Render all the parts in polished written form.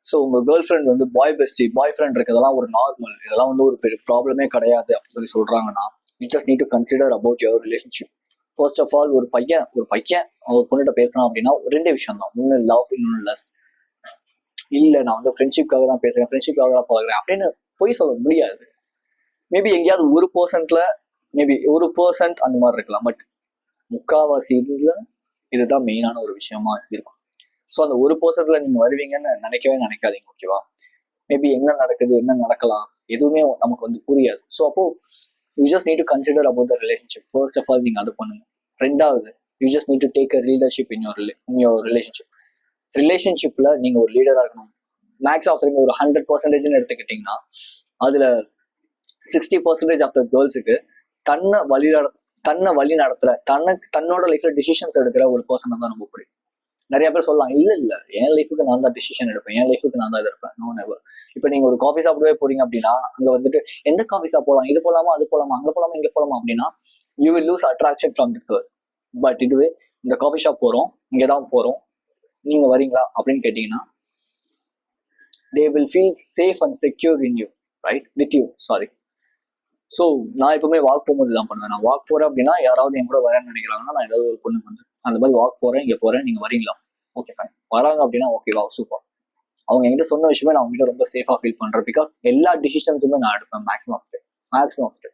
So உங்கள் girl friend வந்து boy bestie பாய் friend இருக்கிறதெல்லாம் ஒரு நார்மல், இதெல்லாம் வந்து ஒரு பெரிய ப்ராப்ளமே கிடையாது அப்படின்னு சொல்கிறாங்கன்னா, you just need to consider about your relationship. First of all ஒரு பையன் ஒரு பொண்ணுகிட்ட பேசுறான் அப்படின்னா ரெண்டே விஷயம் தான், ஒன்று லவ், இன்னொன்று லஸ். இல்லை நான் வந்து ஃப்ரெண்ட்ஷிப்காக தான் பேசுகிறேன், ஃப்ரெண்ட்ஷிப்காக தான் பழகிறேன் அப்படின்னு போய் சொல்ல முடியாது. மேபி எங்கேயாவது 1% மேபி 1% அந்த மாதிரி இருக்கலாம். பட் முக்கால்வாசி இதுதான் மெயினான ஒரு விஷயமா இருக்கும். ஸோ அந்த 1% நீங்கள் வருவீங்கன்னு நினைக்காதீங்க. ஓகேவா? மேபி என்ன நடக்குது, என்ன நடக்கலாம், எதுவுமே நமக்கு வந்து புரியாது. ஸோ அப்போ you just need to consider about the relationship. First of all நீங்கள் அது பண்ணுங்க. ரெண்டாவது, you just need to take a leadership in your relationship. ரிலேஷன்ஷிப்பில் நீங்கள் ஒரு லீடராக இருக்கணும். மேக்ஸ் ஆஃப் ஒரு 100% எடுத்துக்கிட்டிங்கன்னா அதில் 60% ஆஃப் த கேர்ள்ஸுக்கு தன்னை வழி நடத்துற தன்னோட லைஃப்ல டிசிஷன்ஸ் எடுக்கிற ஒரு பர்சனை தான் ரொம்ப பிடிக்கும். நிறைய பேர் சொல்லலாம், இல்லை என் லைஃபுக்கு நான் தான் டிசிஷன் எடுப்பேன், என் லைஃபுக்கு நான் தான் இருப்பேன். No never. இப்போ நீங்க ஒரு காஃபி சாப்பிடவே போறீங்க அப்படின்னா அங்க வந்துட்டு எந்த காஃபி சாப்பிட போகலாம், இது போலாமா அது போலாமா அங்க போலாமா இங்க போலாமா அப்படின்னா you will lose attraction from the girl. But இதுவே இந்த காஃபி ஷாப் போறோம், இங்கே தான் போறோம், நீங்க வரீங்களா அப்படின்னு கேட்டீங்கன்னா they will feel safe and secure in you, right? With you, sorry. So நான் எப்பவுமே வாக் போகும்போது தான் பண்ணுவேன். நான் வாக் போறேன் அப்படின்னா யாராவது என் கூட வரேன்னு நினைக்கிறாங்கன்னா, நான் ஏதாவது ஒரு பொண்ணுக்கு வந்து அந்த மாதிரி வாக் போறேன், இங்கே போறேன், நீங்க வரீங்களா, ஓகே ஃபைன், வராங்க அப்படின்னா ஓகேவா சூப்பர். அவங்க என்கிட்ட சொன்ன விஷயமே நான் அவங்ககிட்ட ரொம்ப சேஃபா ஃபீல் பண்றேன். பிகாஸ் எல்லா டிசிஷன்ஸுமே நான் எடுப்பேன் மேக்ஸிமம் ஆஃப் டே.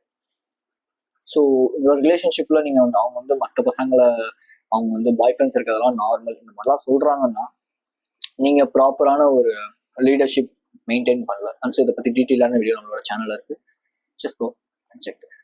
ஸோ இந்த ரிலேஷன்ஷிப்ல நீங்க வந்து அவங்க வந்து மற்ற பசங்களை அவங்க வந்து பாய் ஃப்ரெண்ட்ஸ் இருக்கிறதெல்லாம் நார்மல் இந்த மாதிரிலாம் சொல்றாங்கன்னா நீங்க ப்ராப்பரான ஒரு லீடர்ஷிப் மெயின்டைன் பண்ணல. அண்ட் ஸோ இதை பத்தி டீட்டெயிலான வீடியோ நம்மளோட சேனல்ல இருக்கு. Just go and check this.